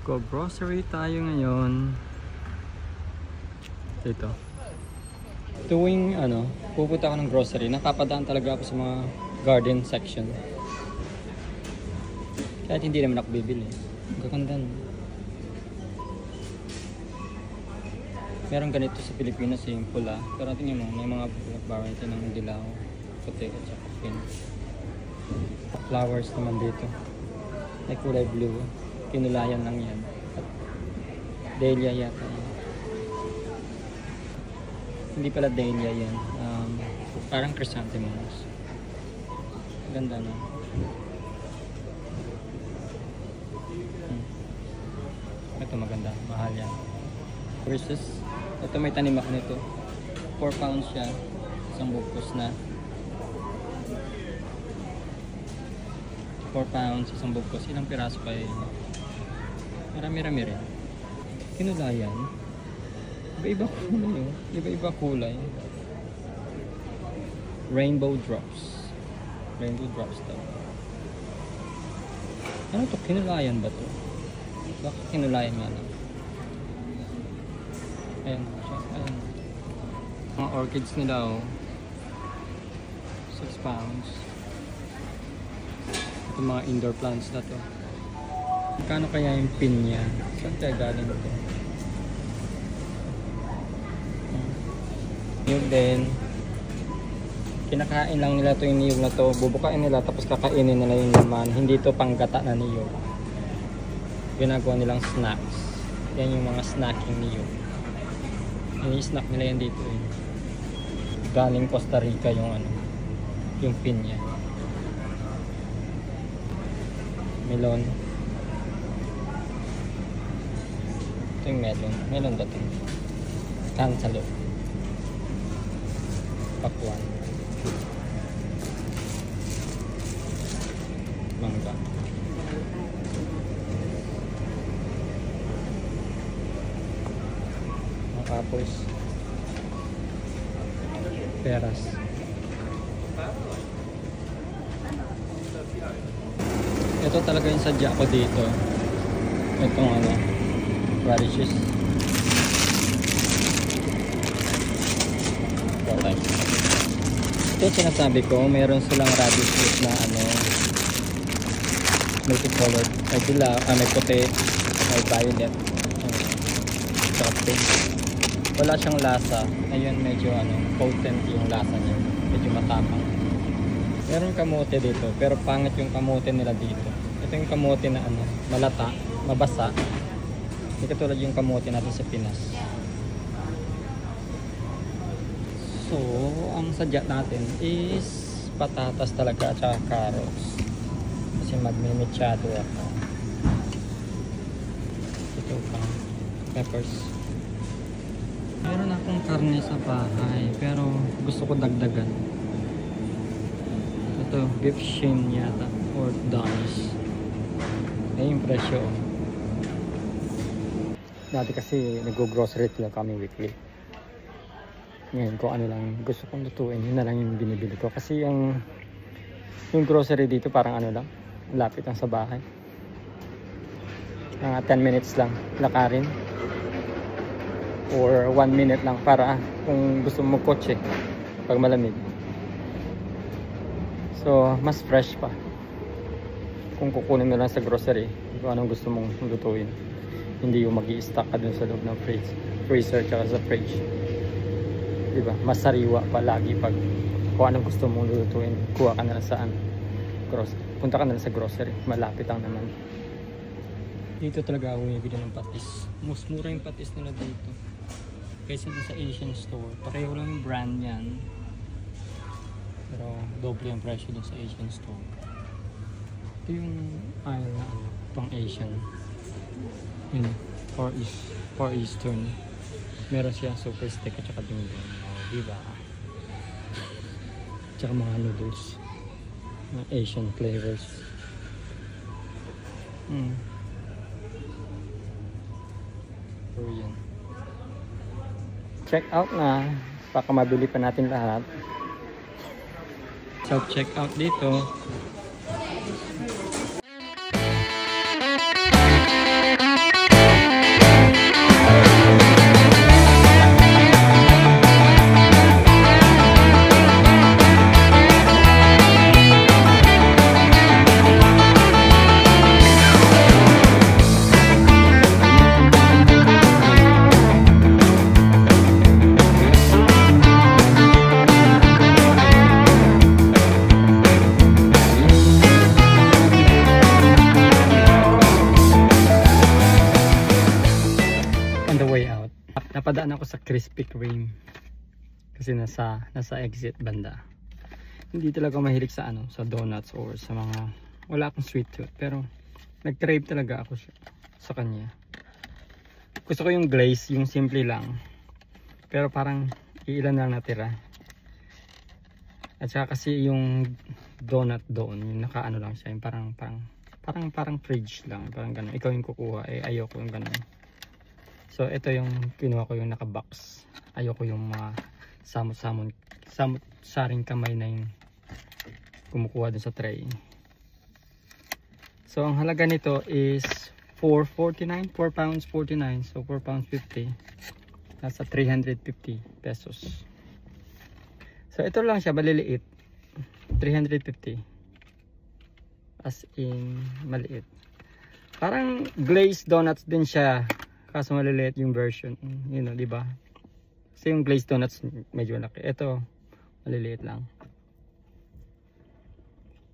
Go grocery tayo ngayon. Dito. Tuwing pupunta ako ng grocery, napapadaan talaga ako sa mga garden section. Kahit hindi naman ako bibili. Ang gaganda, no? Meron ganito sa Pilipinas yung pula. Pero tingnan mo, may mga variety ng dilaw, puti at saka pink. Flowers naman dito. May kulay blue. Kinulayan lang yan. At dahlia yata yan. Hindi pala dahlia yan. Parang chrysanthemums. Ganda na. Ito maganda. Mahal yan. Versus, ito may tanim ako nito. 4 pounds siya. Isang bukos na. 4 pounds, isang bukos. Ilang piraso pa yun? Marami-rami rin. Kinulayan. Iba-iba kulay yun. Iba-iba kulay. Rainbow drops. Rainbow drops daw. Ano to? Kinulayan ba to? Baka kinulayan nga lang. Ayan. Ayan. Mga orchids nila, oh. 6 pounds. Ito mga indoor plants na to. Magkano kaya yung pin niya? Saan kaya galing ito? Niyog din. Kinakain lang nila ito yung niyog na to. Bubukain nila tapos kakainin nila yung laman. Hindi ito panggata na niyog. Ginagawa nilang snacks. Yan yung mga snacking niyog. Ini-snack nila yan dito eh. Galing Costa Rica yung yung pin niya. Melon. Ito yung melon. Melon ba ito? Cantaloupe. Pakwan. Mangga. Mga apples. Peras. Ito talaga yung sadya ko dito. Itong radishes. Okay. Ito sinasabi ko, mayroon silang radishes na multicolored. May dilaw, may puti, may violet. Pink. Wala siyang lasa. Ayun, medyo potent yung lasa niya. Medyo matapang. Meron kamote dito, pero pangit yung kamote nila dito. Ito yung kamote na malata, mabasa. Hindi katulad yung kamote natin sa Pinas. So, ang sadya natin is patatas talaga at saka carrots. Kasi magmimichado ako. Ito pa, peppers. Meron akong karne sa bahay, pero gusto ko dagdagan. Ito, beef shin yata, or dams. Ayun yung presyo. Dati kasi nag-grocery lang kami weekly. Ngayon kung ano lang gusto kong lutuin, yun na lang yung binibili ko. Kasi yung grocery dito parang lang, lapit lang sa bahay. 10 minutes lang lakarin. Or 1 minute lang para kung gusto mo kotse pag malamig. So, mas fresh pa. Kung kukunin mo lang sa grocery, kung anong gusto mong lutuin. Hindi yung mag-i-stock ka dun sa loob ng freezer tsaka sa fridge. Diba? Mas sariwa pa lagi pag kung anong gusto mong lutuin. Kuha ka na lang saan. Punta ka na lang sa grocery. Malapit lang naman. Dito talaga ako bumibili ng patis. Mas mura yung patis nila dito. Kaysa sa Asian store. Pareho lang yung brand yan. Pero doble yung presyo dun sa Asian store. Ito yung aisle na pang Asian. Yun, Far Eastern. Meron siya super steak at saka dingdong. Diba? Tsaka mga noodles. Mga Asian flavors. Korean. Check out na. Baka mabili pa natin lahat. Self-check out dito. napadaan ako sa Krispy Kreme kasi nasa exit banda. Hindi talaga mahilig sa sa donuts or sa mga, wala akong sweet tooth, pero nag-crave talaga ako sa kanya. Gusto ko yung glaze, yung simple lang, pero parang ilan lang natira. At saka kasi yung donut doon, yung nakaano lang siya, yung parang fridge lang, parang ganun. Ikaw yung kukuha, ayoko yung ganun. So ito yung kinuha ko, yung naka-box. Ayoko yung mga samot-saring kamay na yung kumukuha dun sa tray. So ang halaga nito is 4.49, 4 pounds 49, so 4 pounds 50. Nasa 350 pesos. So ito lang siya, maliliit. 350. As in maliit. Parang glazed donuts din siya, kaso maliliit yung version, you know, di ba? Kasi yung glazed donuts medyo laki. Ito maliliit lang.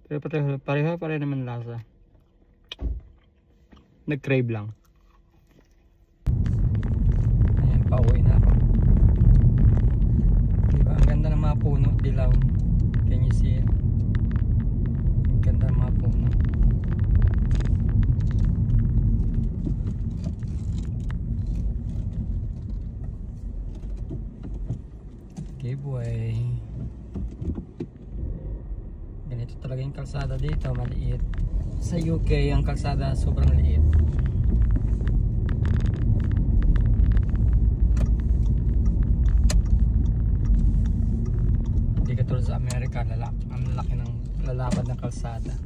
Pero pareho naman lasa. Nag-crave lang. Ayan, pauwi na ako. Diba? Ang ganda ng mga puno, dilaw. Can you see it? Ang ganda ng mga puno. Giveaway. Ganito talaga yung kalsada dito, maliit. Sa UK ang kalsada sobrang liit. Hindi katulad sa Amerika, ang laki ng lalapad ng kalsada.